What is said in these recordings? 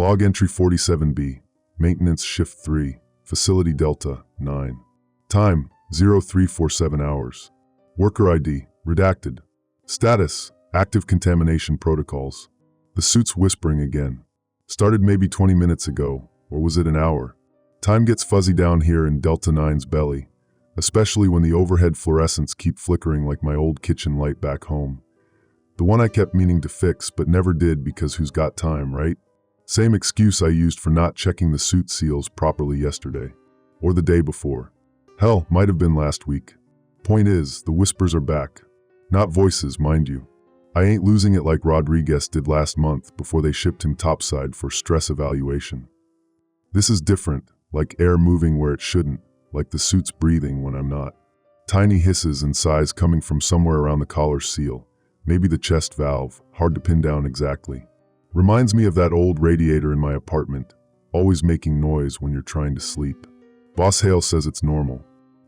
Log entry 47B. Maintenance shift 3. Facility Delta 9. Time 0347 hours. Worker ID redacted. Status active contamination protocols. The suit's whispering again. Started maybe 20 minutes ago, or was it an hour? Time gets fuzzy down here in Delta 9's belly, especially when the overhead fluorescents keep flickering like my old kitchen light back home. The one I kept meaning to fix but never did because who's got time, right? Same excuse I used for not checking the suit seals properly yesterday. Or the day before. Hell, might have been last week. Point is, the whispers are back. Not voices, mind you. I ain't losing it like Rodriguez did last month before they shipped him topside for stress evaluation. This is different, like air moving where it shouldn't, like the suit's breathing when I'm not. Tiny hisses and sighs coming from somewhere around the collar seal, maybe the chest valve, hard to pin down exactly. Reminds me of that old radiator in my apartment, always making noise when you're trying to sleep. Boss Hale says it's normal.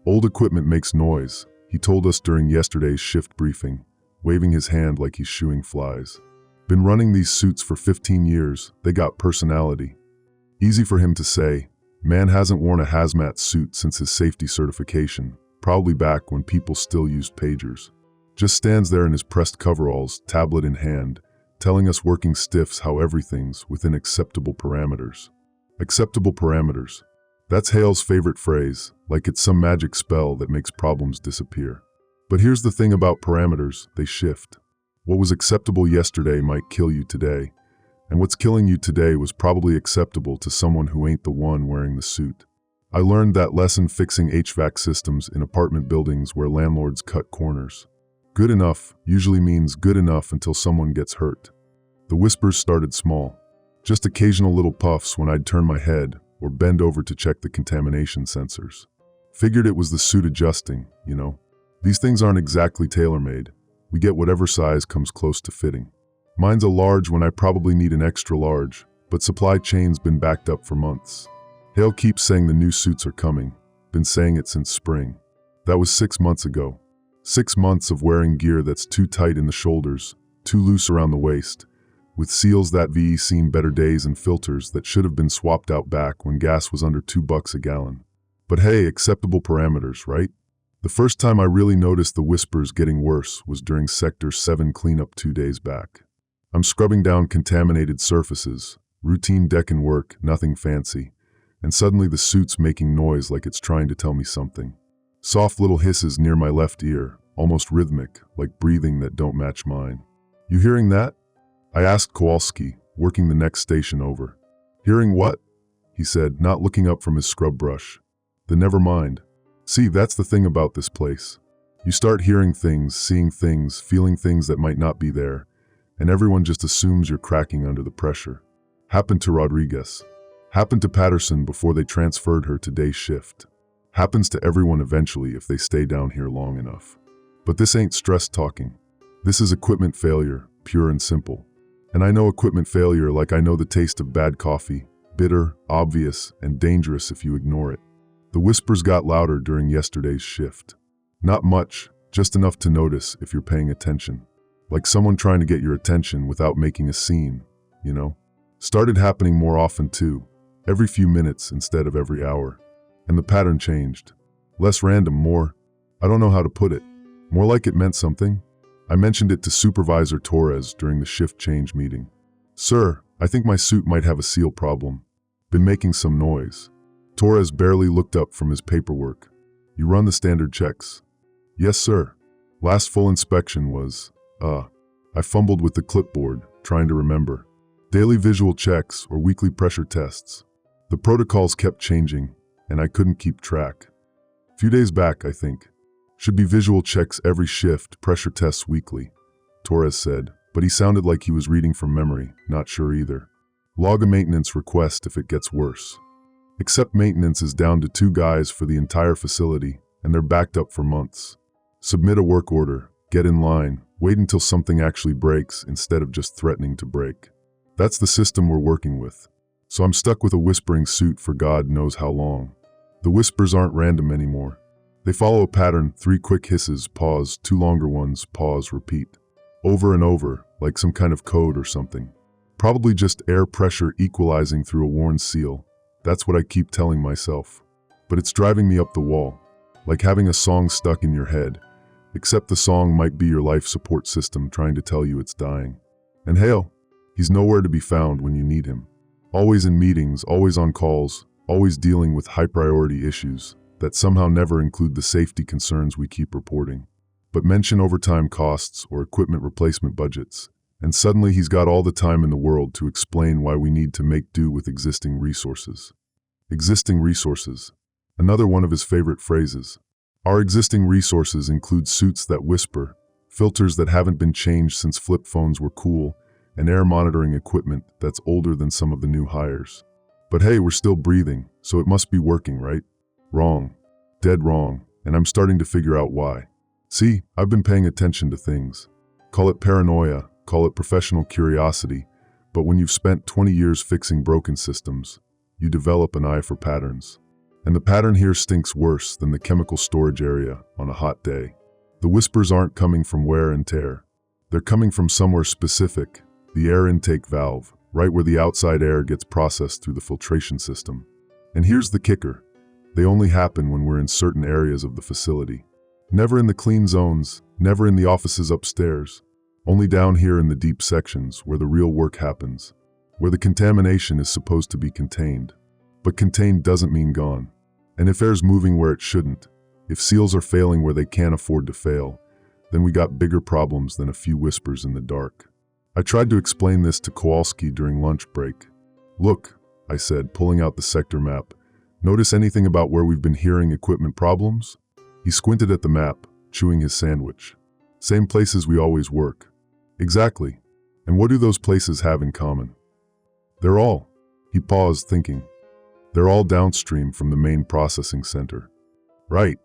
Old equipment makes noise, he told us during yesterday's shift briefing, waving his hand like he's shooing flies. Been running these suits for 15 years, they got personality. Easy for him to say, man hasn't worn a hazmat suit since his safety certification, probably back when people still used pagers. Just stands there in his pressed coveralls, tablet in hand, telling us working stiffs how everything's within acceptable parameters. Acceptable parameters. That's Hale's favorite phrase, like it's some magic spell that makes problems disappear. But here's the thing about parameters, they shift. What was acceptable yesterday might kill you today, and what's killing you today was probably acceptable to someone who ain't the one wearing the suit. I learned that lesson fixing HVAC systems in apartment buildings where landlords cut corners. Good enough usually means good enough until someone gets hurt. The whispers started small, just occasional little puffs when I'd turn my head or bend over to check the contamination sensors. Figured it was the suit adjusting, you know. These things aren't exactly tailor-made. We get whatever size comes close to fitting. Mine's a large when I probably need an extra large, but supply chain's been backed up for months. Hale keeps saying the new suits are coming. Been saying it since spring. That was 6 months ago. 6 months of wearing gear that's too tight in the shoulders, too loose around the waist, with seals that VE seen better days and filters that should have been swapped out back when gas was under $2 a gallon. But hey, acceptable parameters, right? The first time I really noticed the whispers getting worse was during Sector 7 cleanup 2 days back. I'm scrubbing down contaminated surfaces, routine deck and work, nothing fancy, and suddenly the suit's making noise like it's trying to tell me something. Soft little hisses near my left ear, almost rhythmic, like breathing that don't match mine. You hearing that? I asked Kowalski, working the next station over. Hearing what? He said, not looking up from his scrub brush. Then never mind. See, that's the thing about this place. You start hearing things, seeing things, feeling things that might not be there, and everyone just assumes you're cracking under the pressure. Happened to Rodriguez. Happened to Patterson before they transferred her to day shift. Happens to everyone eventually if they stay down here long enough. But this ain't stress talking. This is equipment failure, pure and simple. And I know equipment failure like I know the taste of bad coffee, bitter, obvious, and dangerous if you ignore it. The whispers got louder during yesterday's shift. Not much, just enough to notice if you're paying attention. Like someone trying to get your attention without making a scene, you know? Started happening more often too, every few minutes instead of every hour. And the pattern changed. Less random, more, I don't know how to put it, more like it meant something. I mentioned it to Supervisor Torres during the shift change meeting. Sir, I think my suit might have a seal problem. Been making some noise. Torres barely looked up from his paperwork. You run the standard checks? Yes, sir. Last full inspection was, I fumbled with the clipboard, trying to remember. Daily visual checks or weekly pressure tests. The protocols kept changing, and I couldn't keep track. Few days back, I think. Should be visual checks every shift, pressure tests weekly, Torres said, but he sounded like he was reading from memory, not sure either. Log a maintenance request if it gets worse. Except maintenance is down to 2 guys for the entire facility, and they're backed up for months. Submit a work order, get in line, wait until something actually breaks instead of just threatening to break. That's the system we're working with. So I'm stuck with a whispering suit for God knows how long. The whispers aren't random anymore. They follow a pattern, 3 quick hisses, pause, 2 longer ones, pause, repeat. Over and over, like some kind of code or something. Probably just air pressure equalizing through a worn seal. That's what I keep telling myself. But it's driving me up the wall, like having a song stuck in your head, except the song might be your life support system trying to tell you it's dying. And hell, he's nowhere to be found when you need him. Always in meetings, always on calls, always dealing with high-priority issues that somehow never include the safety concerns we keep reporting. But mention overtime costs or equipment replacement budgets, and suddenly he's got all the time in the world to explain why we need to make do with existing resources. Existing resources. Another one of his favorite phrases. Our existing resources include suits that whisper, filters that haven't been changed since flip phones were cool, and air monitoring equipment that's older than some of the new hires. But hey, we're still breathing, so it must be working, right? Wrong. Dead wrong, and I'm starting to figure out why. See, I've been paying attention to things. Call it paranoia, call it professional curiosity, but when you've spent 20 years fixing broken systems, you develop an eye for patterns. And the pattern here stinks worse than the chemical storage area on a hot day. The whispers aren't coming from wear and tear. They're coming from somewhere specific, the air intake valve, right where the outside air gets processed through the filtration system. And here's the kicker. They only happen when we're in certain areas of the facility. Never in the clean zones, never in the offices upstairs. Only down here in the deep sections where the real work happens, where the contamination is supposed to be contained. But contained doesn't mean gone. And if air's moving where it shouldn't, if seals are failing where they can't afford to fail, then we got bigger problems than a few whispers in the dark. I tried to explain this to Kowalski during lunch break. Look, I said, pulling out the sector map. Notice anything about where we've been hearing equipment problems? He squinted at the map, chewing his sandwich. Same places we always work. Exactly. And what do those places have in common? They're all. He paused, thinking. They're all downstream from the main processing center. Right.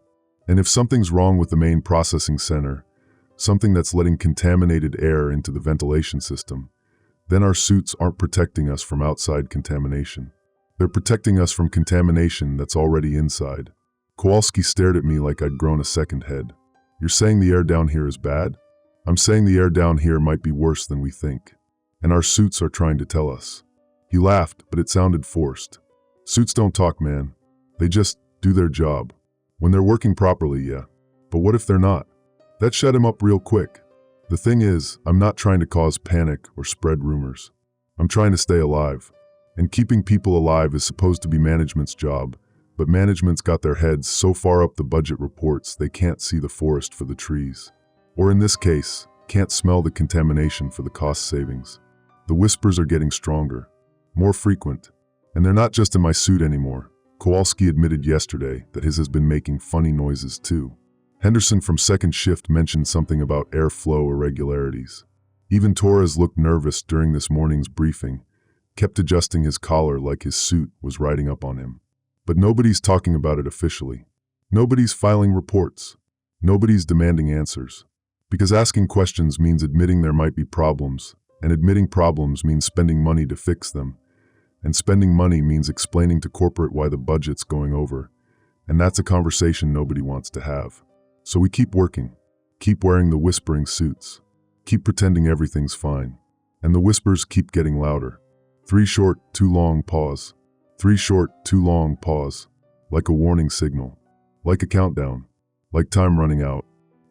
And if something's wrong with the main processing center, something that's letting contaminated air into the ventilation system, then our suits aren't protecting us from outside contamination. They're protecting us from contamination that's already inside. Kowalski stared at me like I'd grown a second head. You're saying the air down here is bad? I'm saying the air down here might be worse than we think. And our suits are trying to tell us. He laughed, but it sounded forced. Suits don't talk, man. They just do their job. When they're working properly, yeah. But what if they're not? That shut him up real quick. The thing is, I'm not trying to cause panic or spread rumors. I'm trying to stay alive. And keeping people alive is supposed to be management's job, but management's got their heads so far up the budget reports they can't see the forest for the trees. Or in this case, can't smell the contamination for the cost savings. The whispers are getting stronger, more frequent, and they're not just in my suit anymore. Kowalski admitted yesterday that his has been making funny noises too. Henderson from second shift mentioned something about airflow irregularities. Even Torres looked nervous during this morning's briefing, kept adjusting his collar like his suit was riding up on him. But nobody's talking about it officially. Nobody's filing reports. Nobody's demanding answers. Because asking questions means admitting there might be problems, and admitting problems means spending money to fix them. And spending money means explaining to corporate why the budget's going over. And that's a conversation nobody wants to have. So we keep working, keep wearing the whispering suits, keep pretending everything's fine. And the whispers keep getting louder. 3 short, 2 long pause. 3 short, 2 long pause. Like a warning signal. Like a countdown. Like time running out.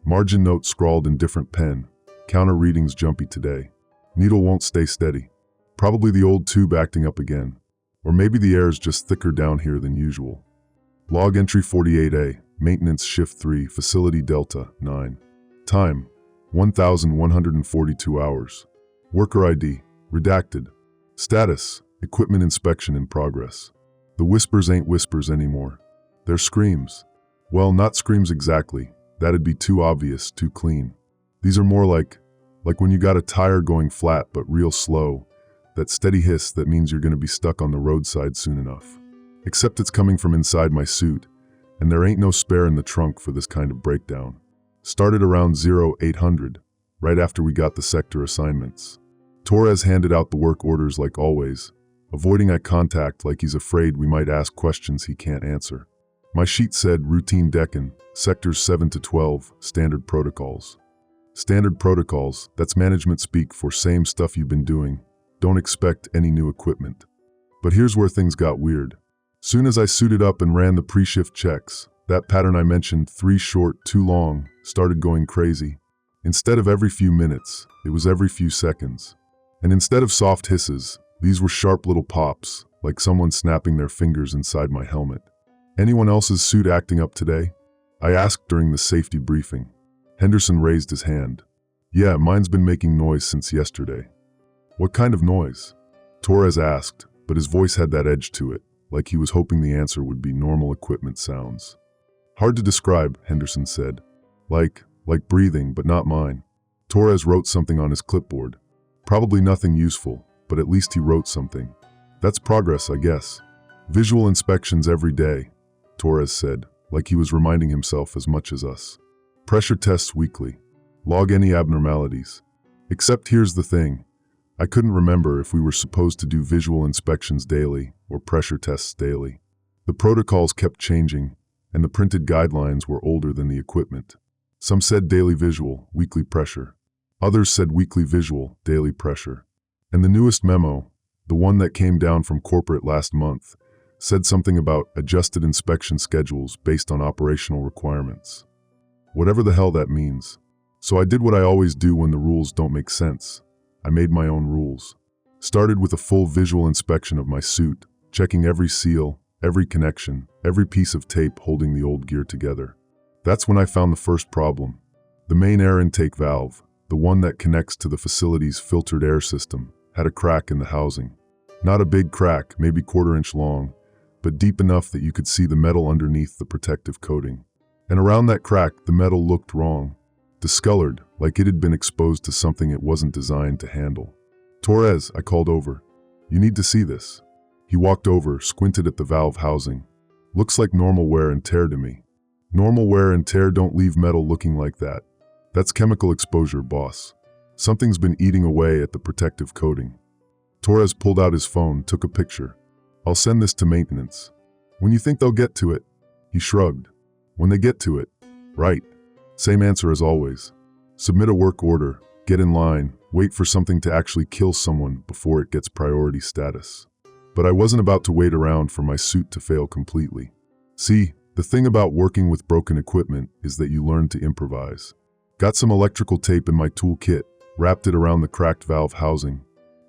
Margin notes scrawled in different pen. Counter readings jumpy today. Needle won't stay steady. Probably the old tube acting up again. Or maybe the air's just thicker down here than usual. Log entry 48A. Maintenance shift 3. Facility Delta 9. Time 1,142 hours. Worker ID redacted. Status equipment inspection in progress. The whispers ain't whispers anymore. They're screams. Well, not screams exactly. That'd be too obvious, too clean. These are more like when you got a tire going flat but real slow. That steady hiss that means you're going to be stuck on the roadside soon enough. Except it's coming from inside my suit, and there ain't no spare in the trunk for this kind of breakdown. Started around 0800, right after we got the sector assignments. Torres handed out the work orders like always, avoiding eye contact like he's afraid we might ask questions he can't answer. My sheet said routine Deccan, sectors 7 to 12, standard protocols. Standard protocols, that's management speak for same stuff you've been doing. don't expect any new equipment. But here's where things got weird. Soon as I suited up and ran the pre-shift checks, that pattern I mentioned, 3 short, 2 long, started going crazy. Instead of every few minutes, it was every few seconds. And instead of soft hisses, these were sharp little pops, like someone snapping their fingers inside my helmet. Anyone else's suit acting up today? I asked during the safety briefing. Henderson raised his hand. Yeah, mine's been making noise since yesterday. What kind of noise? Torres asked, but his voice had that edge to it, like he was hoping the answer would be normal equipment sounds. Hard to describe, Henderson said. Like breathing, but not mine. Torres wrote something on his clipboard. Probably nothing useful, but at least he wrote something. That's progress, I guess. Visual inspections every day, Torres said, like he was reminding himself as much as us. Pressure tests weekly. Log any abnormalities. Except here's the thing. I couldn't remember if we were supposed to do visual inspections daily or pressure tests daily. The protocols kept changing, and the printed guidelines were older than the equipment. Some said daily visual, weekly pressure. Others said weekly visual, daily pressure. And the newest memo, the one that came down from corporate last month, said something about adjusted inspection schedules based on operational requirements. Whatever the hell that means. So I did what I always do when the rules don't make sense. I made my own rules. Started with a full visual inspection of my suit, checking every seal, every connection, every piece of tape holding the old gear together. That's when I found the first problem. The main air intake valve, the one that connects to the facility's filtered air system, had a crack in the housing. Not a big crack, maybe 1/4 inch long, but deep enough that you could see the metal underneath the protective coating. And around that crack, the metal looked wrong, discolored, like it had been exposed to something it wasn't designed to handle. Torres, I called over. You need to see this. He walked over, squinted at the valve housing. Looks like normal wear and tear to me. Normal wear and tear don't leave metal looking like that. That's chemical exposure, boss. Something's been eating away at the protective coating. Torres pulled out his phone, took a picture. I'll send this to maintenance. When you think they'll get to it? He shrugged. When they get to it. Right. Same answer as always. Submit a work order, get in line, wait for something to actually kill someone before it gets priority status. But I wasn't about to wait around for my suit to fail completely. See, the thing about working with broken equipment is that you learn to improvise. Got some electrical tape in my toolkit, wrapped it around the cracked valve housing.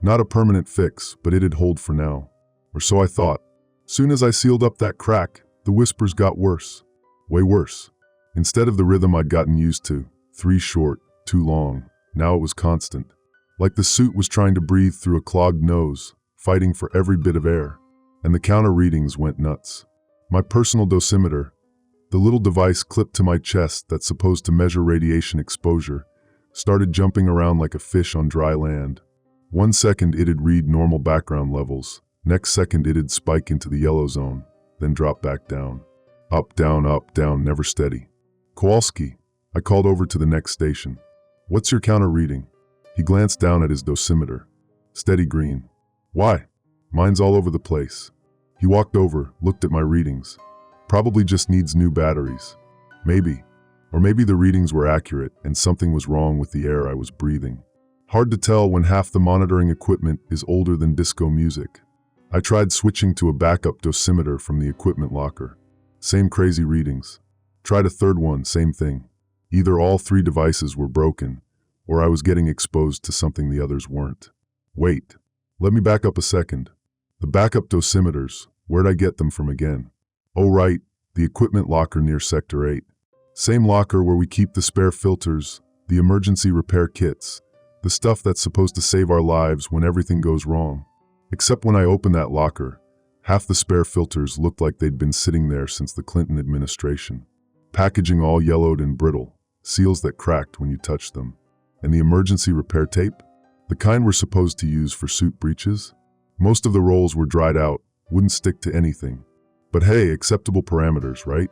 Not a permanent fix, but it'd hold for now. Or so I thought. Soon as I sealed up that crack, the whispers got worse. Way worse. Instead of the rhythm I'd gotten used to, 3 short, 2 long, now it was constant. Like the suit was trying to breathe through a clogged nose, fighting for every bit of air. And the counter readings went nuts. My personal dosimeter, the little device clipped to my chest that's supposed to measure radiation exposure, started jumping around like a fish on dry land. 1 second it'd read normal background levels, next second it'd spike into the yellow zone, then drop back down. Up, down, never steady. Kowalski, I called over to the next station. What's your counter reading? He glanced down at his dosimeter. Steady green. Why? Mine's all over the place. He walked over, looked at my readings. Probably just needs new batteries. Maybe. Or maybe the readings were accurate and something was wrong with the air I was breathing. Hard to tell when half the monitoring equipment is older than disco music. I tried switching to a backup dosimeter from the equipment locker. Same crazy readings. Tried a third one, same thing. Either all 3 devices were broken, or I was getting exposed to something the others weren't. Wait. Let me back up a second. The backup dosimeters, where'd I get them from again? Oh right, the equipment locker near Sector 8. Same locker where we keep the spare filters, the emergency repair kits, the stuff that's supposed to save our lives when everything goes wrong. Except when I opened that locker, half the spare filters looked like they'd been sitting there since the Clinton administration. Packaging all yellowed and brittle, seals that cracked when you touched them. And the emergency repair tape? The kind we're supposed to use for suit breaches? Most of the rolls were dried out, wouldn't stick to anything. But hey, acceptable parameters, right?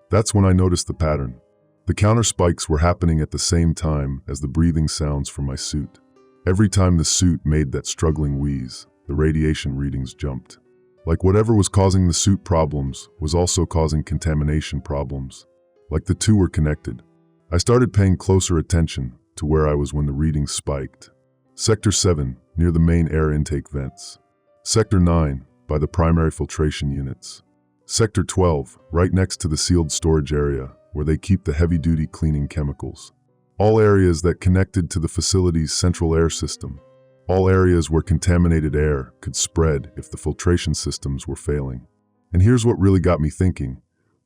That's when I noticed the pattern. The counter spikes were happening at the same time as the breathing sounds from my suit. Every time the suit made that struggling wheeze, the radiation readings jumped. Like whatever was causing the suit problems was also causing contamination problems. Like the two were connected. I started paying closer attention to where I was when the readings spiked. Sector 7, near the main air intake vents. Sector 9, by the primary filtration units. Sector 12, right next to the sealed storage area, where they keep the heavy-duty cleaning chemicals. All areas that connected to the facility's central air system. All areas where contaminated air could spread if the filtration systems were failing. And here's what really got me thinking.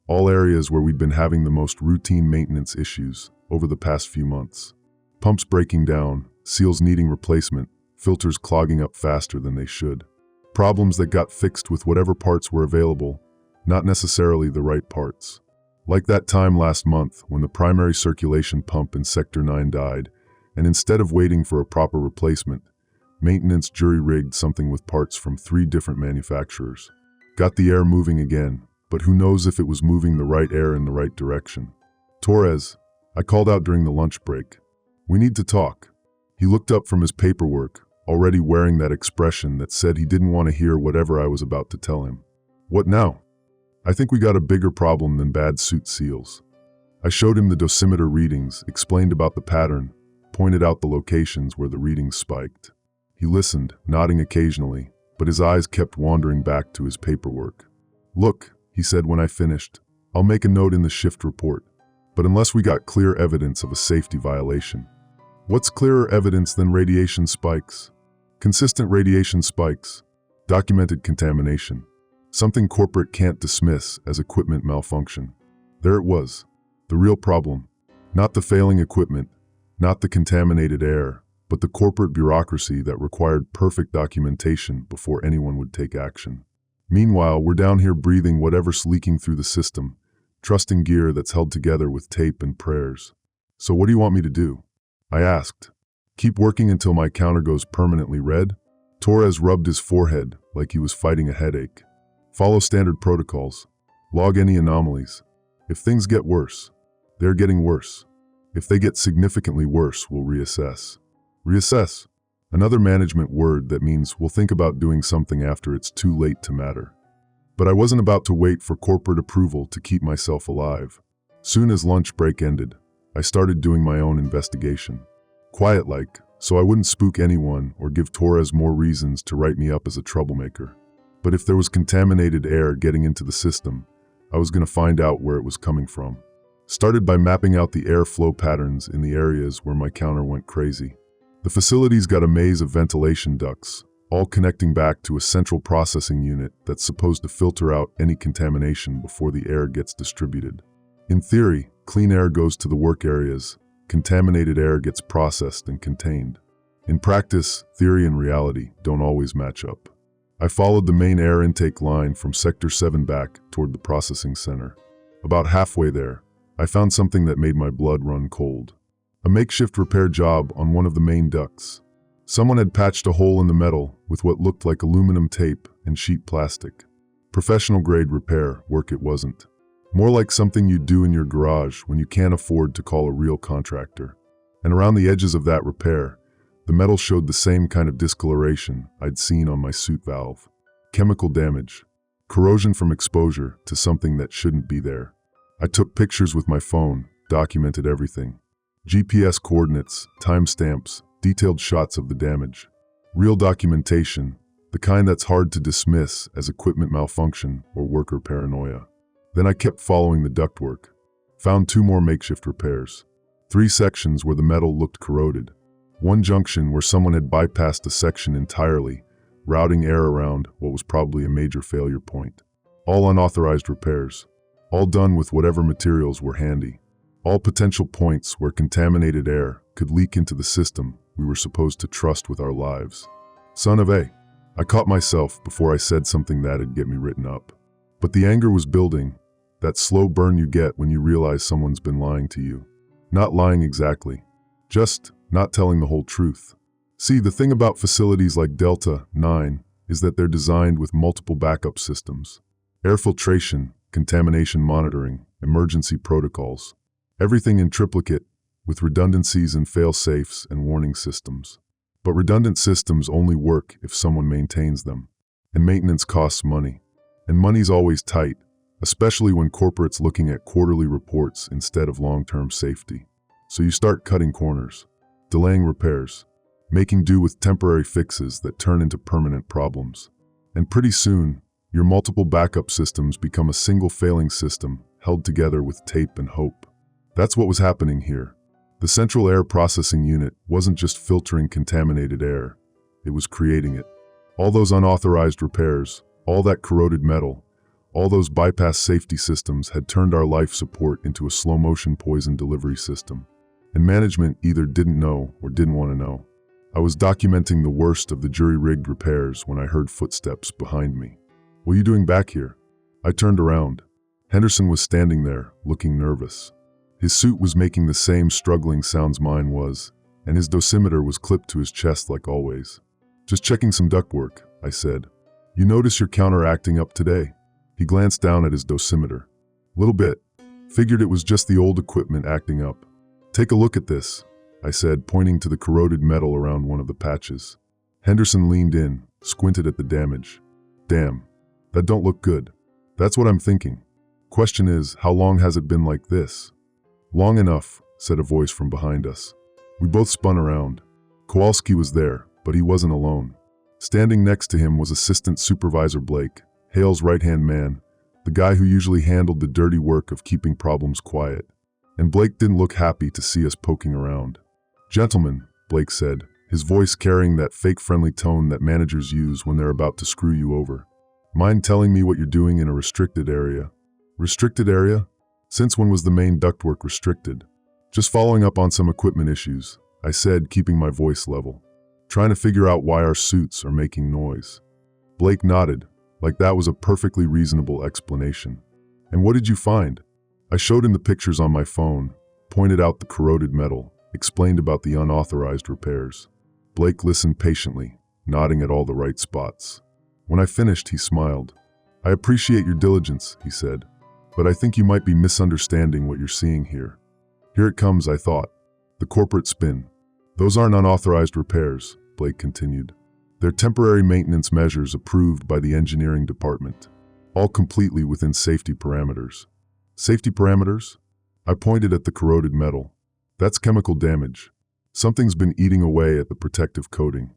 All areas where we'd been having the most routine maintenance issues over the past few months. Pumps breaking down, seals needing replacement, filters clogging up faster than they should. Problems that got fixed with whatever parts were available, not necessarily the right parts. Like that time last month when the primary circulation pump in Sector 9 died, and instead of waiting for a proper replacement, maintenance jury-rigged something with parts from 3 different manufacturers. Got the air moving again, but who knows if it was moving the right air in the right direction. Torres, I called out during the lunch break. We need to talk. He looked up from his paperwork, already wearing that expression that said he didn't want to hear whatever I was about to tell him. What now? I think we got a bigger problem than bad suit seals. I showed him the dosimeter readings, explained about the pattern, pointed out the locations where the readings spiked. He listened, nodding occasionally, but his eyes kept wandering back to his paperwork. Look, he said when I finished, I'll make a note in the shift report, but unless we got clear evidence of a safety violation. What's clearer evidence than radiation spikes? Consistent radiation spikes, documented contamination. Something corporate can't dismiss as equipment malfunction. There it was, the real problem. Not the failing equipment, not the contaminated air, but the corporate bureaucracy that required perfect documentation before anyone would take action. Meanwhile, we're down here breathing whatever's leaking through the system, trusting gear that's held together with tape and prayers. So what do you want me to do? I asked. Keep working until my counter goes permanently red? Torres rubbed his forehead like he was fighting a headache. Follow standard protocols. Log any anomalies. If things get worse, they're getting worse. If they get significantly worse, we'll reassess. Reassess. Another management word that means we'll think about doing something after it's too late to matter. But I wasn't about to wait for corporate approval to keep myself alive. Soon as lunch break ended, I started doing my own investigation. Quiet-like, so I wouldn't spook anyone or give Torres more reasons to write me up as a troublemaker. But if there was contaminated air getting into the system, I was going to find out where it was coming from. Started by mapping out the airflow patterns in the areas where my counter went crazy. The facility's got a maze of ventilation ducts, all connecting back to a central processing unit that's supposed to filter out any contamination before the air gets distributed. In theory, clean air goes to the work areas, contaminated air gets processed and contained. In practice, theory and reality don't always match up. I followed the main air intake line from Sector 7 back toward the processing center. About halfway there, I found something that made my blood run cold. A makeshift repair job on one of the main ducts. Someone had patched a hole in the metal with what looked like aluminum tape and sheet plastic. Professional-grade repair work it wasn't. More like something you'd do in your garage when you can't afford to call a real contractor. And around the edges of that repair, the metal showed the same kind of discoloration I'd seen on my suit valve. Chemical damage. Corrosion from exposure to something that shouldn't be there. I took pictures with my phone, documented everything. GPS coordinates, timestamps, detailed shots of the damage. Real documentation, the kind that's hard to dismiss as equipment malfunction or worker paranoia. Then I kept following the ductwork. Found 2 more makeshift repairs. 3 sections where the metal looked corroded. 1 junction where someone had bypassed a section entirely, routing air around what was probably a major failure point. All unauthorized repairs. All done with whatever materials were handy. All potential points where contaminated air could leak into the system we were supposed to trust with our lives. Son of a. I caught myself before I said something that'd get me written up. But the anger was building, that slow burn you get when you realize someone's been lying to you. Not lying exactly, just not telling the whole truth. See, the thing about facilities like Delta 9 is that they're designed with multiple backup systems. Air filtration, contamination monitoring, emergency protocols. Everything in triplicate, with redundancies and fail-safes and warning systems. But redundant systems only work if someone maintains them. And maintenance costs money. And money's always tight, especially when corporate's looking at quarterly reports instead of long-term safety. So you start cutting corners, delaying repairs, making do with temporary fixes that turn into permanent problems. And pretty soon, your multiple backup systems become a single failing system held together with tape and hope. That's what was happening here. The central air processing unit wasn't just filtering contaminated air, it was creating it. All those unauthorized repairs, all that corroded metal, all those bypass safety systems had turned our life support into a slow-motion poison delivery system. And management either didn't know or didn't want to know. I was documenting the worst of the jury-rigged repairs when I heard footsteps behind me. "What are you doing back here?" I turned around. Henderson was standing there, looking nervous. His suit was making the same struggling sounds mine was, and his dosimeter was clipped to his chest like always. "Just checking some ductwork," I said. "You notice your counter acting up today?" He glanced down at his dosimeter. "Little bit. Figured it was just the old equipment acting up." "Take a look at this," I said, pointing to the corroded metal around one of the patches. Henderson leaned in, squinted at the damage. "Damn, that don't look good." "That's what I'm thinking. Question is, how long has it been like this?" "Long enough," said a voice from behind us. We both spun around. Kowalski was there, but he wasn't alone. Standing next to him was Assistant Supervisor Blake, Hale's right-hand man, the guy who usually handled the dirty work of keeping problems quiet. And Blake didn't look happy to see us poking around. "Gentlemen," Blake said, his voice carrying that fake friendly tone that managers use when they're about to screw you over. "Mind telling me what you're doing in a restricted area?" "Restricted area? Since when was the main ductwork restricted?" "Just following up on some equipment issues," I said, keeping my voice level. "Trying to figure out why our suits are making noise." Blake nodded, like that was a perfectly reasonable explanation. "And what did you find?" I showed him the pictures on my phone, pointed out the corroded metal, explained about the unauthorized repairs. Blake listened patiently, nodding at all the right spots. When I finished, he smiled. "I appreciate your diligence," he said, "but I think you might be misunderstanding what you're seeing here." "Here it comes," I thought. The corporate spin. "Those aren't unauthorized repairs," Blake continued. "They're temporary maintenance measures approved by the engineering department, all completely within safety parameters." "Safety parameters?" I pointed at the corroded metal. "That's chemical damage. Something's been eating away at the protective coating."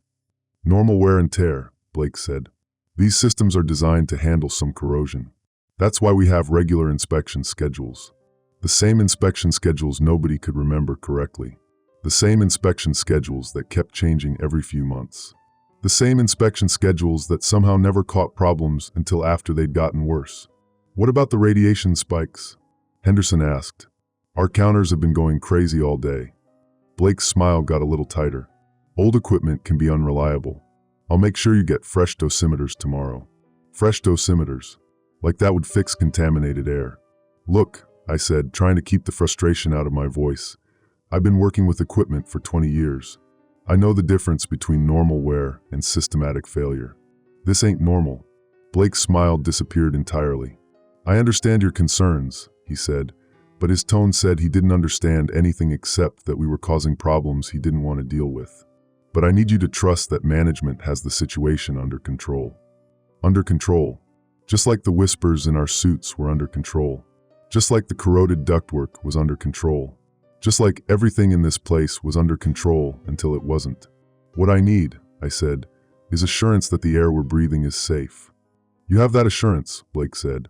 "Normal wear and tear," Blake said. "These systems are designed to handle some corrosion. That's why we have regular inspection schedules. The same inspection schedules nobody could remember correctly. The same inspection schedules that kept changing every few months. The same inspection schedules that somehow never caught problems until after they'd gotten worse." "What about the radiation spikes?" Henderson asked. "Our counters have been going crazy all day." Blake's smile got a little tighter. "Old equipment can be unreliable. I'll make sure you get fresh dosimeters tomorrow." "Fresh dosimeters? Like that would fix contaminated air." "Look," I said, trying to keep the frustration out of my voice. "I've been working with equipment for 20 years. I know the difference between normal wear and systematic failure. This ain't normal." Blake's smile disappeared entirely. "I understand your concerns," he said, but his tone said he didn't understand anything except that we were causing problems he didn't want to deal with. "But I need you to trust that management has the situation under control." Under control. Just like the whispers in our suits were under control. Just like the corroded ductwork was under control. Just like everything in this place was under control until it wasn't. "What I need," I said, "is assurance that the air we're breathing is safe." "You have that assurance," Blake said.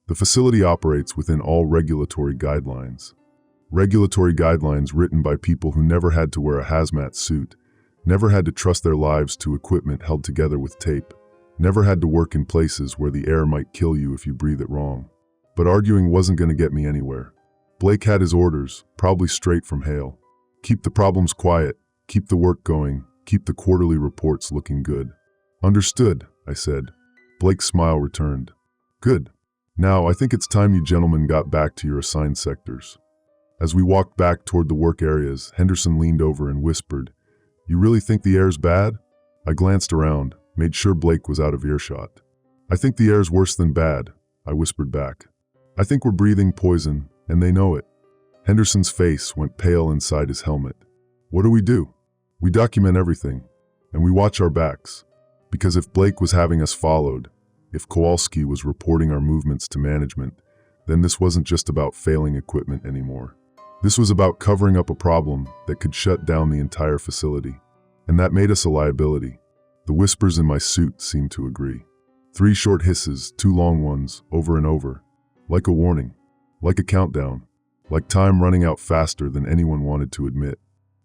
"The facility operates within all regulatory guidelines." Regulatory guidelines written by people who never had to wear a hazmat suit, never had to trust their lives to equipment held together with tape, never had to work in places where the air might kill you if you breathe it wrong. But arguing wasn't going to get me anywhere. Blake had his orders, probably straight from Hale. Keep the problems quiet, keep the work going, keep the quarterly reports looking good. "Understood," I said. Blake's smile returned. "Good. Now, I think it's time you gentlemen got back to your assigned sectors." As we walked back toward the work areas, Henderson leaned over and whispered, "You really think the air's bad?" I glanced around, made sure Blake was out of earshot. "I think the air's worse than bad," I whispered back. "I think we're breathing poison, and they know it." Henderson's face went pale inside his helmet. "What do? We document everything, and we watch our backs. Because if Blake was having us followed, if Kowalski was reporting our movements to management, then this wasn't just about failing equipment anymore. This was about covering up a problem that could shut down the entire facility." and that made us a liability. The whispers in my suit seemed to agree. 3 short hisses, 2 long ones, over and over. Like a warning. Like a countdown. Like time running out faster than anyone wanted to admit.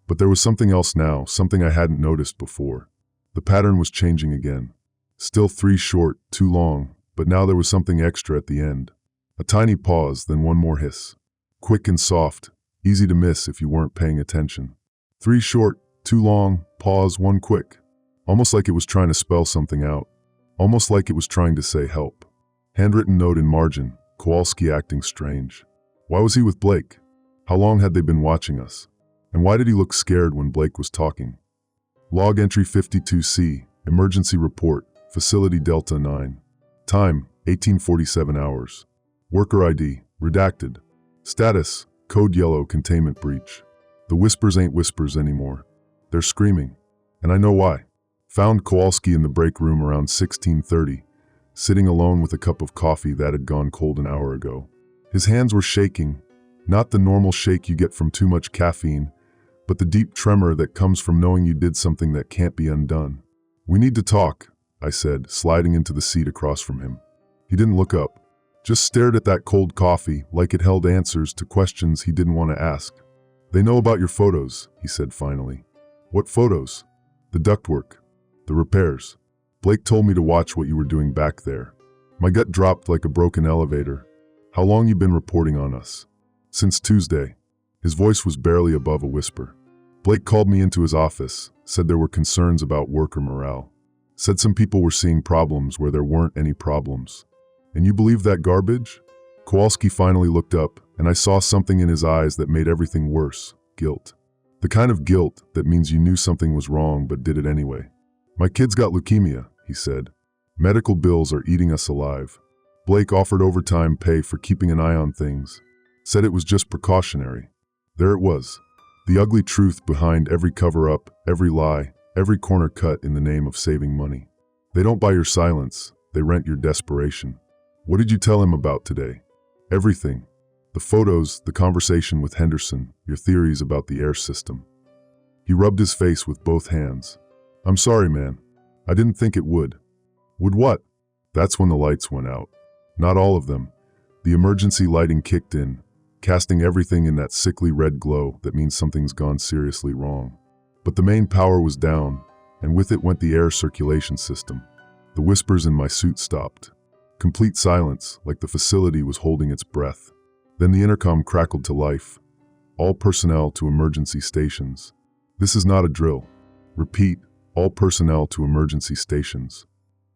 But there was something else now, something I hadn't noticed before. The pattern was changing again. Still 3 short, 2 long, but now there was something extra at the end. A tiny pause, then one more hiss. Quick and soft, easy to miss if you weren't paying attention. 3 short, 2 long, pause, 1 quick. Almost like it was trying to spell something out. Almost like it was trying to say help. Handwritten note in margin, Kowalski acting strange. Why was he with Blake? How long had they been watching us? And why did he look scared when Blake was talking? Log entry 52C, emergency report, facility Delta 9. Time, 1847 hours. Worker ID, redacted. Status, code yellow, containment breach. The whispers ain't whispers anymore. They're screaming. And I know why. Found Kowalski in the break room around 16:30, sitting alone with a cup of coffee that had gone cold an hour ago. His hands were shaking, not the normal shake you get from too much caffeine, but the deep tremor that comes from knowing you did something that can't be undone. "We need to talk," I said, sliding into the seat across from him. He didn't look up, just stared at that cold coffee like it held answers to questions he didn't want to ask. "They know about your photos," he said finally. "What photos?" "The ductwork. The repairs. Blake told me to watch what you were doing back there." My gut dropped like a broken elevator. "How long you been reporting on us?" "Since Tuesday." His voice was barely above a whisper. "Blake called me into his office, said there were concerns about worker morale. Said some people were seeing problems where there weren't any problems." "And you believe that garbage?" Kowalski finally looked up, and I saw something in his eyes that made everything worse. Guilt. The kind of guilt that means you knew something was wrong but did it anyway. "My kid's got leukemia," he said. "Medical bills are eating us alive. Blake offered overtime pay for keeping an eye on things. Said it was just precautionary." There it was. The ugly truth behind every cover-up, every lie, every corner cut in the name of saving money. They don't buy your silence, they rent your desperation. "What did you tell him about today?" "Everything. The photos, the conversation with Henderson, your theories about the air system." He rubbed his face with both hands. "I'm sorry, man. I didn't think it would." "Would what?" That's when the lights went out. Not all of them. The emergency lighting kicked in, casting everything in that sickly red glow that means something's gone seriously wrong. But the main power was down, and with it went the air circulation system. The whispers in my suit stopped. Complete silence, like the facility was holding its breath. Then the intercom crackled to life. "All personnel to emergency stations. This is not a drill. Repeat, all personnel to emergency stations."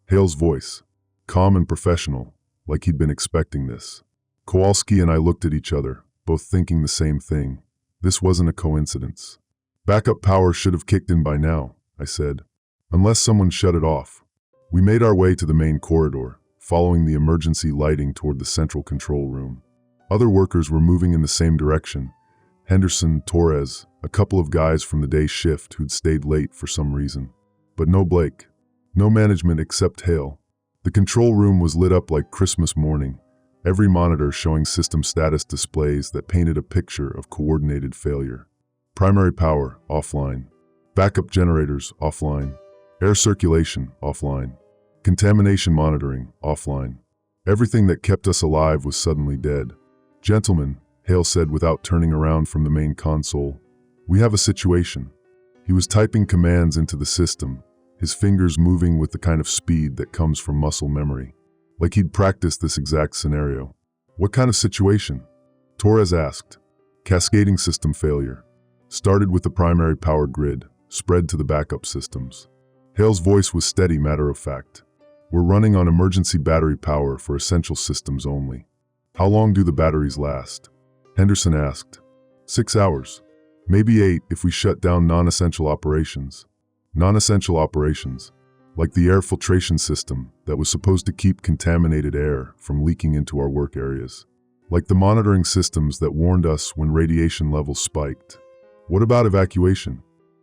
Hale's voice, calm and professional, like he'd been expecting this. Kowalski and I looked at each other, both thinking the same thing. This wasn't a coincidence. "Backup power should have kicked in by now," I said. "Unless someone shut it off." We made our way to the main corridor, following the emergency lighting toward the central control room. Other workers were moving in the same direction. Henderson, Torres, a couple of guys from the day shift who'd stayed late for some reason. But no Blake. No management except Hale. The control room was lit up like Christmas morning, every monitor showing system status displays that painted a picture of coordinated failure. Primary power, offline. Backup generators, offline. Air circulation, offline. Contamination monitoring, offline. Everything that kept us alive was suddenly dead. "Gentlemen," Hale said without turning around from the main console, "we have a situation." He was typing commands into the system, his fingers moving with the kind of speed that comes from muscle memory. Like he'd practiced this exact scenario. "What kind of situation?" Torres asked. "Cascading system failure. Started with the primary power grid, spread to the backup systems." Hale's voice was steady, matter-of-fact. "We're running on emergency battery power for essential systems only." "How long do the batteries last?" Henderson asked. 6 hours. Maybe 8 if we shut down non-essential operations." Non-essential operations, like the air filtration system that was supposed to keep contaminated air from leaking into our work areas. Like the monitoring systems that warned us when radiation levels spiked. "What about evacuation?"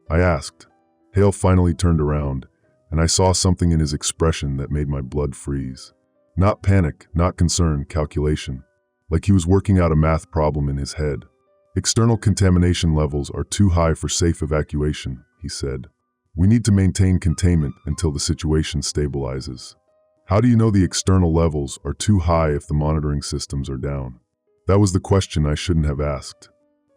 I asked. Hale finally turned around, and I saw something in his expression that made my blood freeze. Not panic, not concern, calculation. Like he was working out a math problem in his head. "External contamination levels are too high for safe evacuation," he said. We need to maintain containment until the situation stabilizes. How do you know the external levels are too high if the monitoring systems are down? That was the question I shouldn't have asked.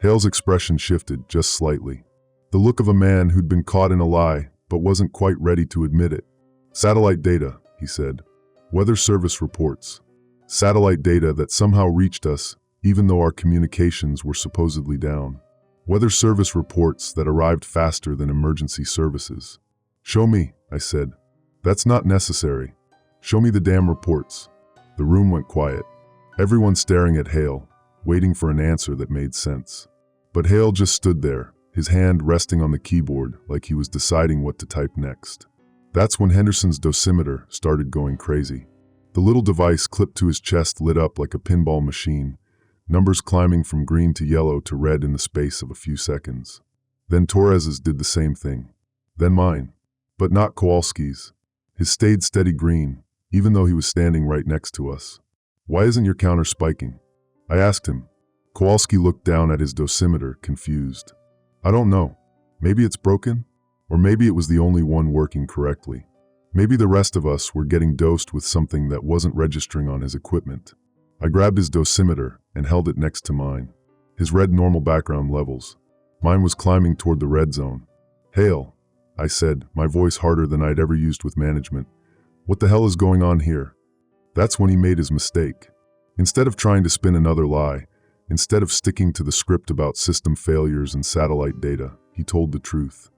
Hale's expression shifted just slightly. The look of a man who'd been caught in a lie, but wasn't quite ready to admit it. Satellite data, he said. Weather service reports. Satellite data that somehow reached us, even though our communications were supposedly down. Weather service reports that arrived faster than emergency services. Show me, I said. That's not necessary. Show me the damn reports. The room went quiet. Everyone staring at Hale, waiting for an answer that made sense. But Hale just stood there, his hand resting on the keyboard like he was deciding what to type next. That's when Henderson's dosimeter started going crazy. The little device clipped to his chest lit up like a pinball machine, numbers climbing from green to yellow to red in the space of a few seconds. Then Torres's did the same thing. Then mine. But not Kowalski's. His stayed steady green, even though he was standing right next to us. Why isn't your counter spiking? I asked him. Kowalski looked down at his dosimeter, confused. I don't know. Maybe it's broken? Or maybe it was the only one working correctly. Maybe the rest of us were getting dosed with something that wasn't registering on his equipment. I grabbed his dosimeter and held it next to mine. His red normal background levels. Mine was climbing toward the red zone. Hale, I said, my voice harder than I'd ever used with management. What the hell is going on here? That's when he made his mistake. Instead of trying to spin another lie, instead of sticking to the script about system failures and satellite data, he told the truth.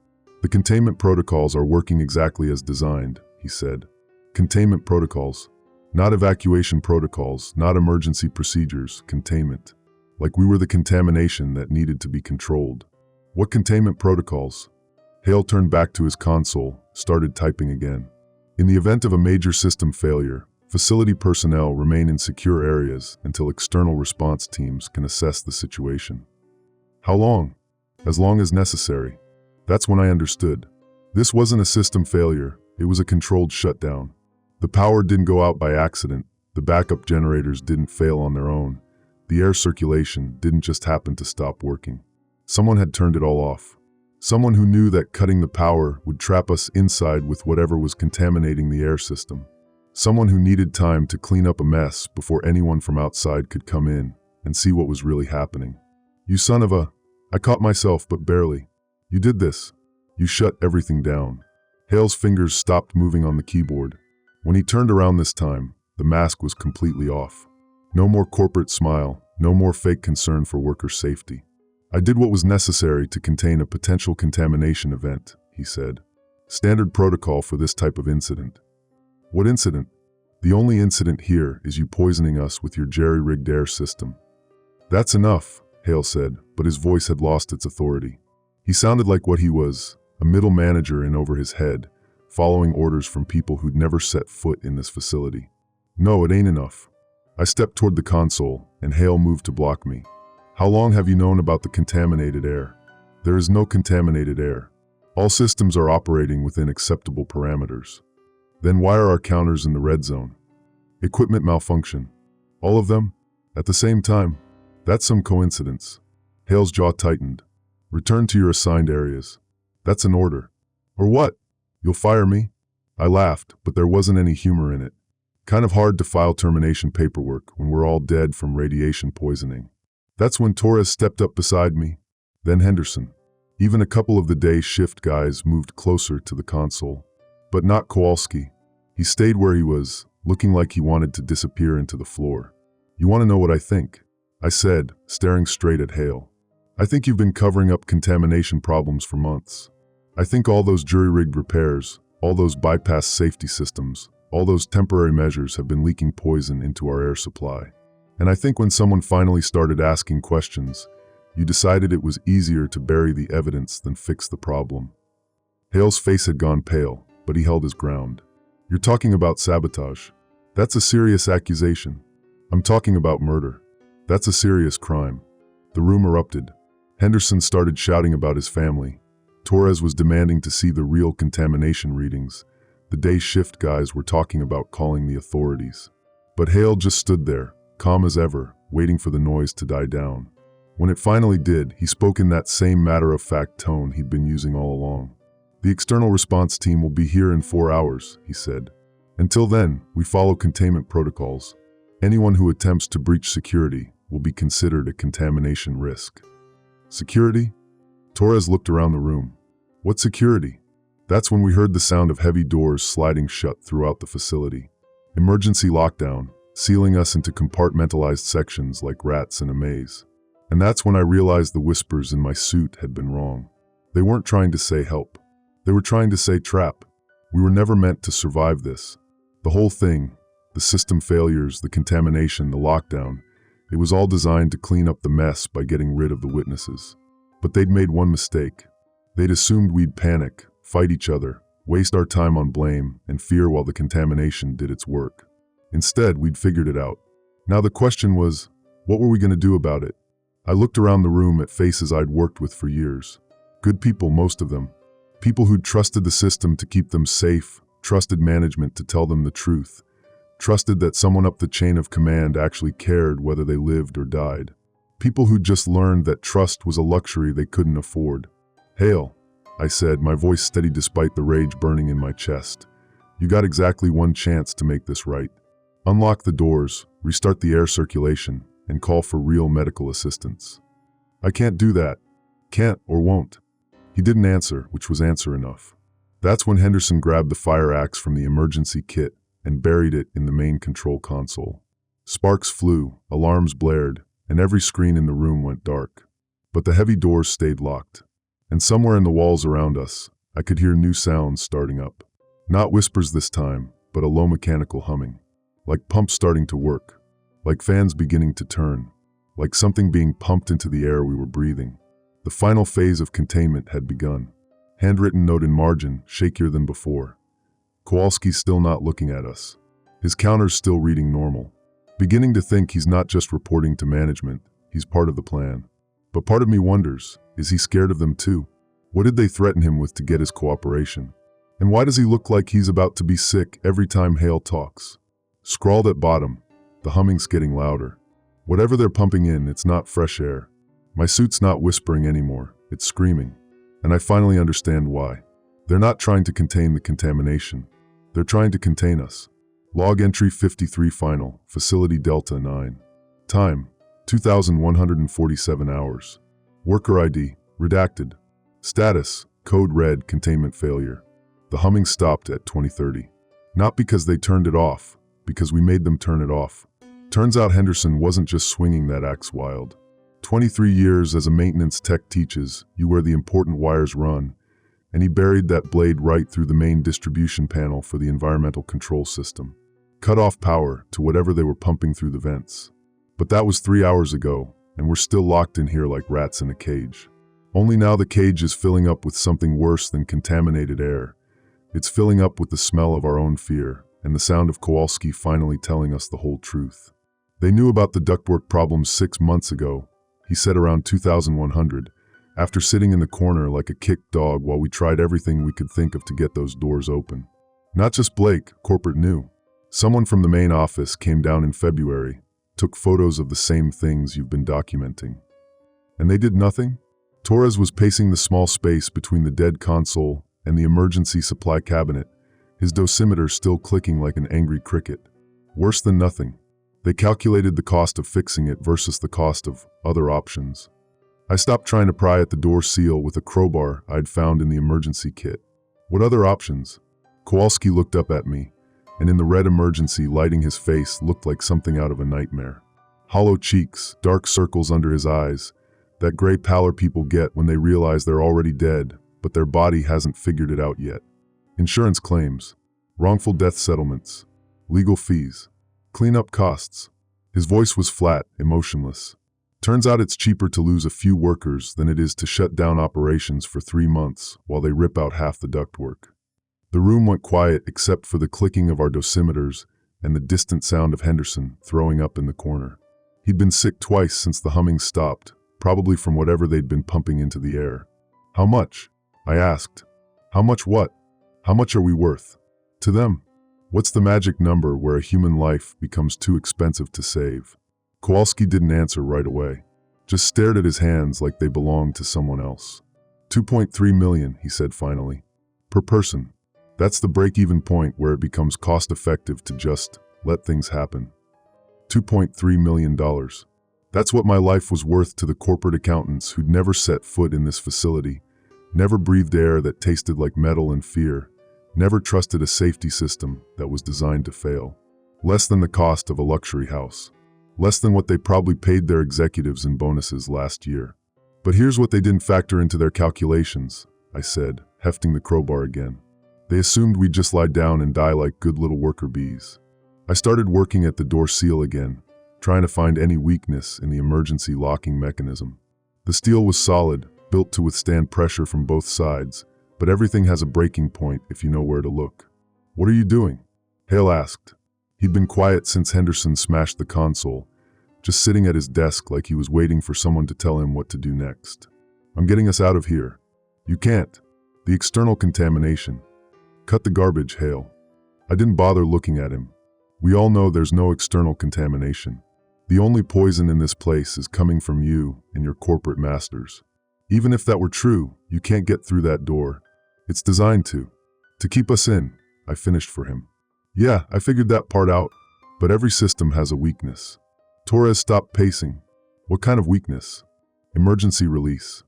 The containment protocols are working exactly as designed, he said. Containment protocols. Not evacuation protocols, not emergency procedures, containment. Like we were the contamination that needed to be controlled. What containment protocols? Hale turned back to his console, started typing again. In the event of a major system failure, facility personnel remain in secure areas until external response teams can assess the situation. How long? As long as necessary. That's when I understood. This wasn't a system failure, it was a controlled shutdown. The power didn't go out by accident, the backup generators didn't fail on their own, the air circulation didn't just happen to stop working. Someone had turned it all off. Someone who knew that cutting the power would trap us inside with whatever was contaminating the air system. Someone who needed time to clean up a mess before anyone from outside could come in and see what was really happening. You son of a... I caught myself, but barely. You did this. You shut everything down. Hale's fingers stopped moving on the keyboard. When he turned around this time, the mask was completely off. No more corporate smile, no more fake concern for worker safety. I did what was necessary to contain a potential contamination event, he said. Standard protocol for this type of incident. What incident? The only incident here is you poisoning us with your jerry-rigged air system. That's enough, Hale said, but his voice had lost its authority. He sounded like what he was, a middle manager in over his head, following orders from people who'd never set foot in this facility. No, it ain't enough. I stepped toward the console, and Hale moved to block me. How long have you known about the contaminated air? There is no contaminated air. All systems are operating within acceptable parameters. Then why are our counters in the red zone? Equipment malfunction. All of them? At the same time? That's some coincidence. Hale's jaw tightened. Return to your assigned areas. That's an order. Or what? You'll fire me? I laughed, but there wasn't any humor in it. Kind of hard to file termination paperwork when we're all dead from radiation poisoning. That's when Torres stepped up beside me, then Henderson. Even a couple of the day shift guys moved closer to the console. But not Kowalski. He stayed where he was, looking like he wanted to disappear into the floor. You want to know what I think? I said, staring straight at Hale. I think you've been covering up contamination problems for months. I think all those jury-rigged repairs, all those bypass safety systems, all those temporary measures have been leaking poison into our air supply. And I think when someone finally started asking questions, you decided it was easier to bury the evidence than fix the problem. Hale's face had gone pale, but he held his ground. You're talking about sabotage. That's a serious accusation. I'm talking about murder. That's a serious crime. The room erupted. Henderson started shouting about his family. Torres was demanding to see the real contamination readings. The day shift guys were talking about calling the authorities. But Hale just stood there, calm as ever, waiting for the noise to die down. When it finally did, he spoke in that same matter-of-fact tone he'd been using all along. The external response team will be here in 4 hours, he said. Until then, we follow containment protocols. Anyone who attempts to breach security will be considered a contamination risk. Security? Torres looked around the room. What security? That's when we heard the sound of heavy doors sliding shut throughout the facility. Emergency lockdown, sealing us into compartmentalized sections like rats in a maze. And that's when I realized the whispers in my suit had been wrong. They weren't trying to say help. They were trying to say trap. We were never meant to survive this. The whole thing, the system failures, the contamination, the lockdown, it was all designed to clean up the mess by getting rid of the witnesses. But they'd made one mistake. They'd assumed we'd panic, fight each other, waste our time on blame and fear while the contamination did its work. Instead, we'd figured it out. Now the question was, what were we going to do about it? I looked around the room at faces I'd worked with for years. Good people, most of them. People who'd trusted the system to keep them safe, trusted management to tell them the truth, trusted that someone up the chain of command actually cared whether they lived or died. People who'd just learned that trust was a luxury they couldn't afford. "Hail," I said, my voice steady despite the rage burning in my chest. "You got exactly one chance to make this right. Unlock the doors, restart the air circulation, and call for real medical assistance." "I can't do that. Can't or won't." He didn't answer, which was answer enough. That's when Henderson grabbed the fire axe from the emergency kit and buried it in the main control console. Sparks flew, alarms blared, and every screen in the room went dark. But the heavy doors stayed locked. And somewhere in the walls around us, I could hear new sounds starting up. Not whispers this time, but a low mechanical humming. Like pumps starting to work. Like fans beginning to turn. Like something being pumped into the air we were breathing. The final phase of containment had begun. Handwritten note in margin, shakier than before. Kowalski's still not looking at us. His counter's still reading normal. Beginning to think he's not just reporting to management, he's part of the plan. But part of me wonders, is he scared of them too? What did they threaten him with to get his cooperation? And why does he look like he's about to be sick every time Hale talks? Scrawled at bottom, the humming's getting louder. Whatever they're pumping in, it's not fresh air. My suit's not whispering anymore, it's screaming. And I finally understand why. They're not trying to contain the contamination. They're trying to contain us. Log entry 53 final, facility Delta 9. Time, 2,147 hours. Worker ID, redacted. Status, code red, containment failure. The humming stopped at 2030. Not because they turned it off, because we made them turn it off. Turns out Henderson wasn't just swinging that axe wild. 23 years as a maintenance tech teaches you where the important wires run, and he buried that blade right through the main distribution panel for the environmental control system. Cut off power to whatever they were pumping through the vents. But that was 3 hours ago, and we're still locked in here like rats in a cage. Only now the cage is filling up with something worse than contaminated air. It's filling up with the smell of our own fear, and the sound of Kowalski finally telling us the whole truth. They knew about the ductwork problems 6 months ago, he said around 2100, after sitting in the corner like a kicked dog while we tried everything we could think of to get those doors open. Not just Blake, corporate knew. Someone from the main office came down in February, took photos of the same things you've been documenting. And they did nothing? Torres was pacing the small space between the dead console and the emergency supply cabinet, his dosimeter still clicking like an angry cricket. Worse than nothing. They calculated the cost of fixing it versus the cost of other options. I stopped trying to pry at the door seal with a crowbar I'd found in the emergency kit. What other options? Kowalski looked up at me, and in the red emergency lighting his face looked like something out of a nightmare. Hollow cheeks, dark circles under his eyes, that gray pallor people get when they realize they're already dead, but their body hasn't figured it out yet. Insurance claims, wrongful death settlements, legal fees, cleanup costs. His voice was flat, emotionless. Turns out it's cheaper to lose a few workers than it is to shut down operations for 3 months while they rip out half the ductwork. The room went quiet except for the clicking of our dosimeters and the distant sound of Henderson throwing up in the corner. He'd been sick twice since the humming stopped, probably from whatever they'd been pumping into the air. "How much?" I asked. "How much what? How much are we worth? To them? What's the magic number where a human life becomes too expensive to save?" Kowalski didn't answer right away, just stared at his hands like they belonged to someone else. 2.3 million, he said finally. per person. That's the break-even point where it becomes cost-effective to just let things happen. $2.3 million. That's what my life was worth to the corporate accountants who'd never set foot in this facility, never breathed air that tasted like metal and fear, never trusted a safety system that was designed to fail. Less than the cost of a luxury house. Less than what they probably paid their executives in bonuses last year. But here's what they didn't factor into their calculations, I said, hefting the crowbar again. They assumed we'd just lie down and die like good little worker bees. I started working at the door seal again, trying to find any weakness in the emergency locking mechanism. The steel was solid, built to withstand pressure from both sides, but everything has a breaking point if you know where to look. "What are you doing?" Hale asked. He'd been quiet since Henderson smashed the console, just sitting at his desk like he was waiting for someone to tell him what to do next. "I'm getting us out of here." "You can't. The external contamination." "Cut the garbage, Hale." I didn't bother looking at him. We all know there's no external contamination. The only poison in this place is coming from you and your corporate masters. Even if that were true, you can't get through that door. It's designed to keep us in, I finished for him. "Yeah, I figured that part out, but every system has a weakness." Torres stopped pacing. "What kind of weakness?" "Emergency release."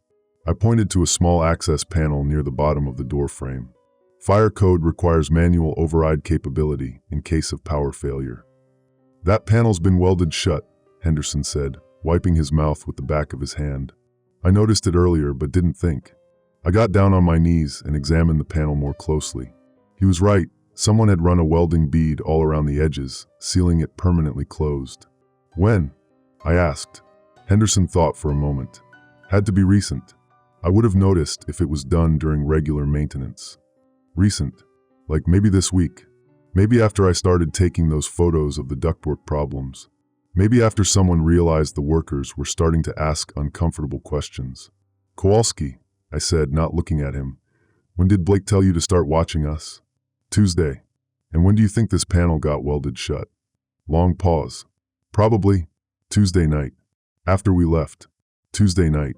I pointed to a small access panel near the bottom of the door frame. "Fire code requires manual override capability in case of power failure." "That panel's been welded shut," Henderson said, wiping his mouth with the back of his hand. "I noticed it earlier but didn't think." I got down on my knees and examined the panel more closely. He was right. Someone had run a welding bead all around the edges, sealing it permanently closed. "When?" I asked. Henderson thought for a moment. "Had to be recent. I would have noticed if it was done during regular maintenance." "Recent? Like maybe this week. Maybe after I started taking those photos of the ductwork problems. Maybe after someone realized the workers were starting to ask uncomfortable questions." "Kowalski," I said, not looking at him. "When did Blake tell you to start watching us?" "Tuesday." "And when do you think this panel got welded shut?" Long pause. "Probably Tuesday night. After we left. Tuesday night.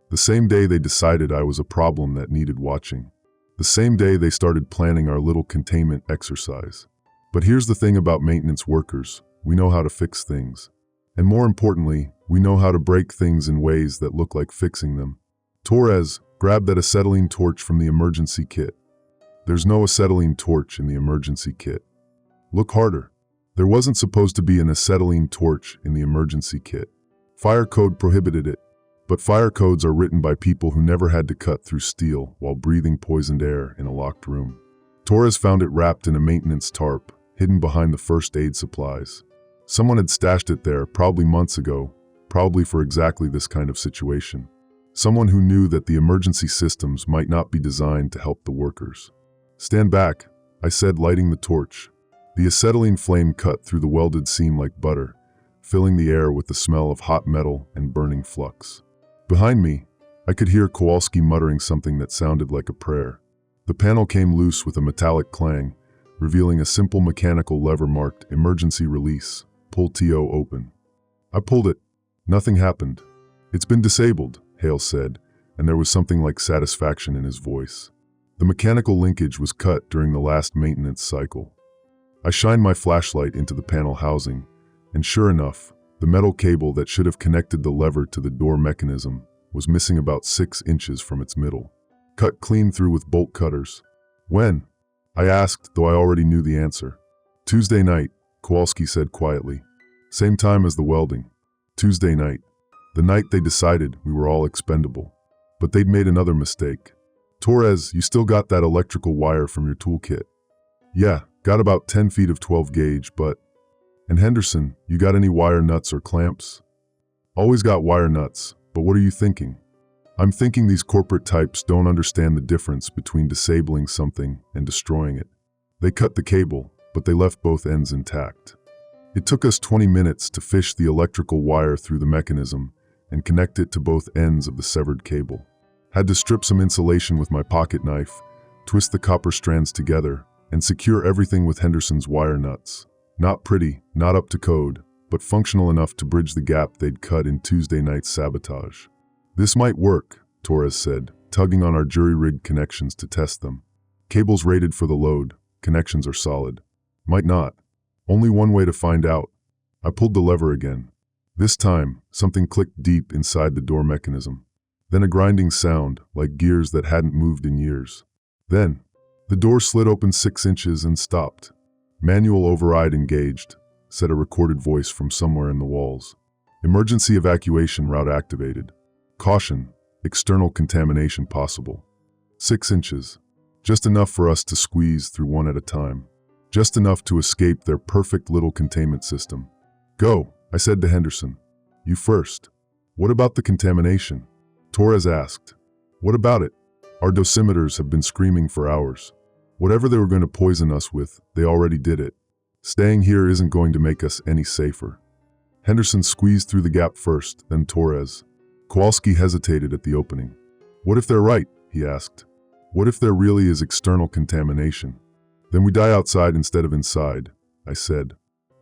The same day they decided I was a problem that needed watching. The same day they started planning our little containment exercise. But here's the thing about maintenance workers. We know how to fix things. And more importantly, we know how to break things in ways that look like fixing them." Torres grabbed that acetylene torch from the emergency kit. "There's no acetylene torch in the emergency kit." "Look harder." There wasn't supposed to be an acetylene torch in the emergency kit. Fire code prohibited it. But fire codes are written by people who never had to cut through steel while breathing poisoned air in a locked room. Torres found it wrapped in a maintenance tarp, hidden behind the first aid supplies. Someone had stashed it there, probably months ago, probably for exactly this kind of situation. Someone who knew that the emergency systems might not be designed to help the workers. "Stand back," I said, lighting the torch. The acetylene flame cut through the welded seam like butter, filling the air with the smell of hot metal and burning flux. Behind me, I could hear Kowalski muttering something that sounded like a prayer. The panel came loose with a metallic clang, revealing a simple mechanical lever marked "Emergency Release, Pull TO Open." I pulled it. Nothing happened. "It's been disabled," Hale said, and there was something like satisfaction in his voice. The mechanical linkage was cut during the last maintenance cycle. I shined my flashlight into the panel housing, and sure enough, the metal cable that should have connected the lever to the door mechanism was missing about 6 inches from its middle. Cut clean through with bolt cutters. "When?" I asked, though I already knew the answer. "Tuesday night," Kowalski said quietly. "Same time as the welding. Tuesday night. The night they decided we were all expendable. But they'd made another mistake." "Torres, you still got that electrical wire from your toolkit?" "Yeah, got about 10 feet of 12 gauge, but..." "And Henderson, you got any wire nuts or clamps?" "Always got wire nuts, but what are you thinking?" "I'm thinking these corporate types don't understand the difference between disabling something and destroying it. They cut the cable, but they left both ends intact. It took us 20 minutes to fish the electrical wire through the mechanism and connect it to both ends of the severed cable. Had to strip some insulation with my pocket knife, twist the copper strands together, and secure everything with Henderson's wire nuts. Not pretty, not up to code, but functional enough to bridge the gap they'd cut in Tuesday night's sabotage." "This might work," Torres said, tugging on our jury-rigged connections to test them. Cables rated for the load, connections are solid. Might not. Only one way to find out. I pulled the lever again. This time, something clicked deep inside the door mechanism. Then a grinding sound, like gears that hadn't moved in years. Then, the door slid open 6 inches and stopped. Manual override engaged, said a recorded voice from somewhere in the walls. Emergency evacuation route activated. Caution, external contamination possible. 6 inches. Just enough for us to squeeze through one at a time. Just enough to escape their perfect little containment system. Go, I said to Henderson. You first. What about the contamination? Torres asked. What about it? Our dosimeters have been screaming for hours. Whatever they were going to poison us with, they already did it. Staying here isn't going to make us any safer. Henderson squeezed through the gap first, then Torres. Kowalski hesitated at the opening. What if they're right? He asked. What if there really is external contamination? Then we die outside instead of inside, I said.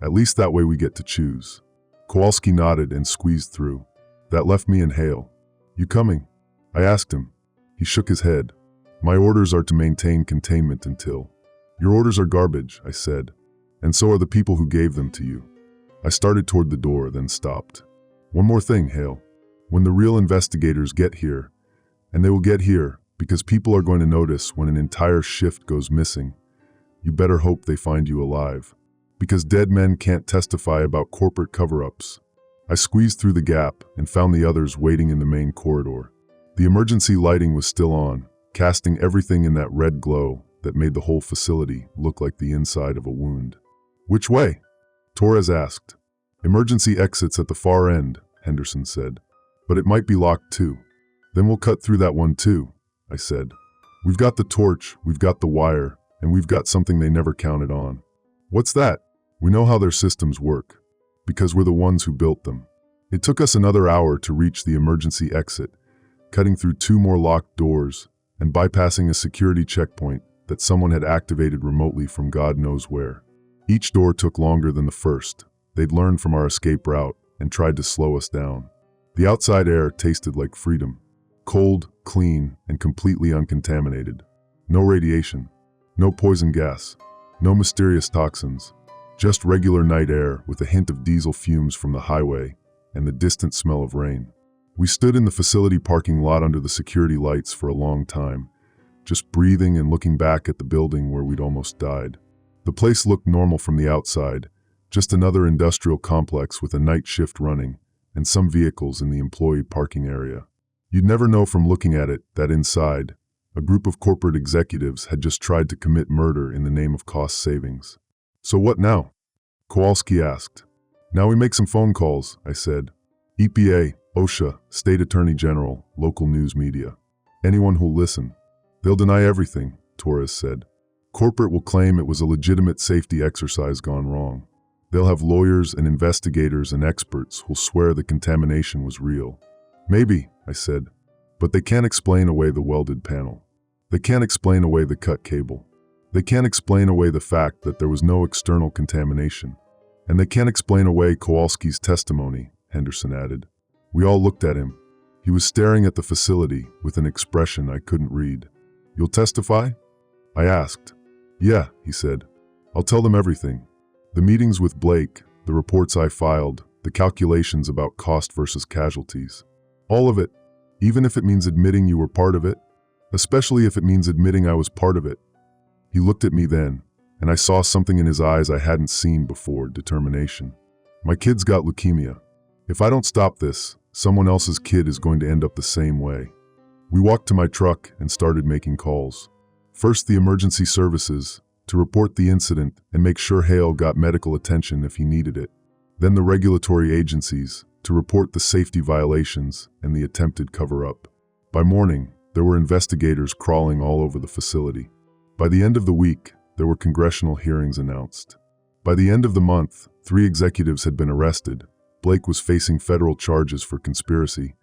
At least that way we get to choose. Kowalski nodded and squeezed through. That left me and Hale. You coming? I asked him. He shook his head. My orders are to maintain containment until. Your orders are garbage, I said. And so are the people who gave them to you. I started toward the door, then stopped. One more thing, Hale. When the real investigators get here, and they will get here because people are going to notice when an entire shift goes missing, you better hope they find you alive. Because dead men can't testify about corporate cover-ups. I squeezed through the gap and found the others waiting in the main corridor. The emergency lighting was still on, casting everything in that red glow that made the whole facility look like the inside of a wound. Which way? Torres asked. Emergency exits at the far end, Henderson said. But it might be locked too. Then we'll cut through that one too, I said. We've got the torch, we've got the wire, and we've got something they never counted on. What's that? We know how their systems work, because we're the ones who built them. It took us another hour to reach the emergency exit, cutting through 2 more locked doors and bypassing a security checkpoint that someone had activated remotely from God knows where. Each door took longer than the first. They'd learned from our escape route and tried to slow us down. The outside air tasted like freedom. Cold, clean, and completely uncontaminated. No radiation. No poison gas. No mysterious toxins. Just regular night air with a hint of diesel fumes from the highway and the distant smell of rain. We stood in the facility parking lot under the security lights for a long time, just breathing and looking back at the building where we'd almost died. The place looked normal from the outside, just another industrial complex with a night shift running and some vehicles in the employee parking area. You'd never know from looking at it that inside, a group of corporate executives had just tried to commit murder in the name of cost savings. So what now? Kowalski asked. Now we make some phone calls, I said. EPA, OSHA, State Attorney General, local news media. Anyone who'll listen. They'll deny everything, Torres said. Corporate will claim it was a legitimate safety exercise gone wrong. They'll have lawyers and investigators and experts who'll swear the contamination was real. Maybe, I said, but they can't explain away the welded panel. They can't explain away the cut cable. They can't explain away the fact that there was no external contamination. And they can't explain away Kowalski's testimony, Henderson added. We all looked at him. He was staring at the facility with an expression I couldn't read. You'll testify? I asked. Yeah, he said. I'll tell them everything. The meetings with Blake, the reports I filed, the calculations about cost versus casualties. All of it, even if it means admitting you were part of it, especially if it means admitting I was part of it. He looked at me then, and I saw something in his eyes I hadn't seen before, determination. My kid's got leukemia. If I don't stop this, someone else's kid is going to end up the same way. We walked to my truck and started making calls. First the emergency services, to report the incident and make sure Hale got medical attention if he needed it. Then the regulatory agencies, to report the safety violations and the attempted cover-up. By morning, there were investigators crawling all over the facility. By the end of the week, there were congressional hearings announced. By the end of the month, 3 executives had been arrested. Blake was facing federal charges for conspiracy,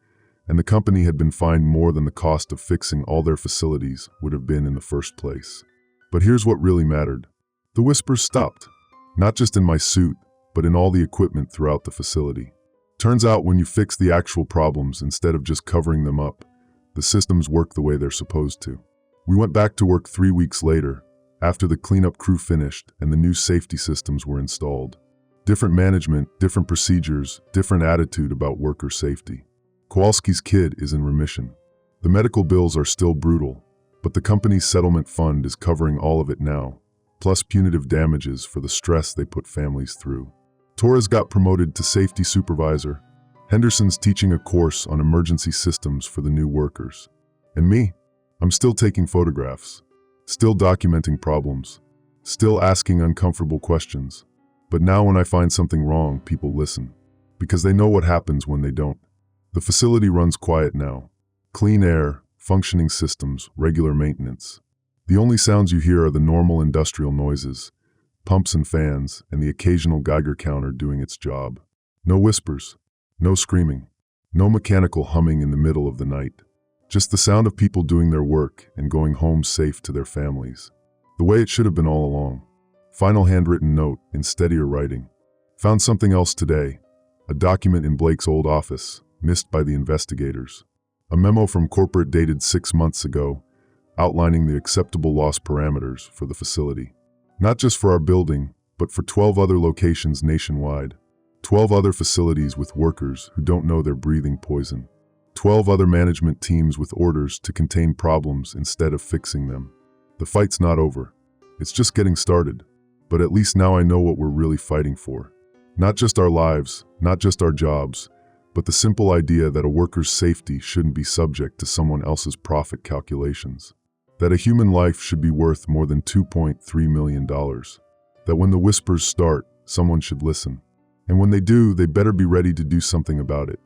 and the company had been fined more than the cost of fixing all their facilities would have been in the first place. But here's what really mattered. The whispers stopped, not just in my suit, but in all the equipment throughout the facility. Turns out when you fix the actual problems instead of just covering them up, the systems work the way they're supposed to. We went back to work 3 weeks later, after the cleanup crew finished and the new safety systems were installed. Different management, different procedures, different attitude about worker safety. Kowalski's kid is in remission. The medical bills are still brutal, but the company's settlement fund is covering all of it now, plus punitive damages for the stress they put families through. Torres got promoted to safety supervisor. Henderson's teaching a course on emergency systems for the new workers. And me? I'm still taking photographs, still documenting problems, still asking uncomfortable questions. But now when I find something wrong, people listen, because they know what happens when they don't. The facility runs quiet now. Clean air, functioning systems, regular maintenance. The only sounds you hear are the normal industrial noises, pumps and fans, and the occasional Geiger counter doing its job. No whispers, no screaming, no mechanical humming in the middle of the night. Just the sound of people doing their work and going home safe to their families. The way it should have been all along. Final handwritten note in steadier writing. Found something else today. A document in Blake's old office, missed by the investigators. A memo from corporate dated 6 months ago, outlining the acceptable loss parameters for the facility. Not just for our building, but for 12 other locations nationwide. 12 other facilities with workers who don't know they're breathing poison. 12 other management teams with orders to contain problems instead of fixing them. The fight's not over. It's just getting started. But at least now I know what we're really fighting for. Not just our lives, not just our jobs, but the simple idea that a worker's safety shouldn't be subject to someone else's profit calculations. That a human life should be worth more than $2.3 million. That when the whispers start, someone should listen. And when they do, they better be ready to do something about it.